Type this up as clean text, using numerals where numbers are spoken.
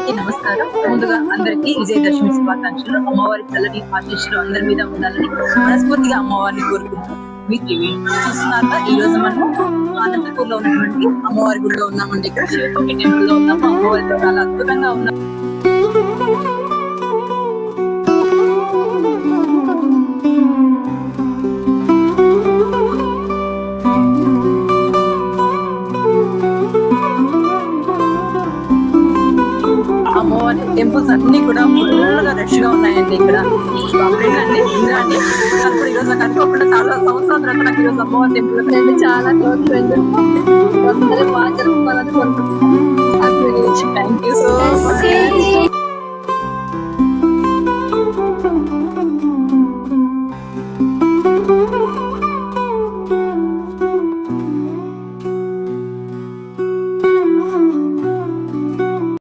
అందరికీ నమస్కారం. ముందుగా అందరికీ విజయదశమి శుభాకాంక్షలు. అమ్మవారి చల్లని ఆశీస్సులు అందరి మీద ఉండాలని మనస్ఫూర్తిగా అమ్మవారిని కోరుకుంటూ మీ టీవీ చూస్తున్నాక ఈ రోజు మనం అనంతపూర్ లో ఉన్నటువంటి అమ్మవారి గుడిలో ఉన్నామండి. ఇక్కడ శివకోటి టెంపుల్ లో ఉన్నాము. అమ్మవారితో చాలా అద్భుతంగా ఉన్నాం. అమ్మవారి టెంపుల్స్ అన్ని కూడా ఫుల్ గా రష్ గా ఉన్నాయండి. ఇక్కడ ఇంద్రాన్ని ఇప్పుడు ఈరోజు నాకు అనుకోకుండా చాలా సంవత్సరాల తర్వాత నాకు ఈరోజు అమ్మవారి టెంపుల్ ఫ్రెండ్ చాలా క్లోజ్ ఫ్రెండ్ అందరూ బాగా జరుపుకోవాలని కోరుకుంటున్నాను. Thank you.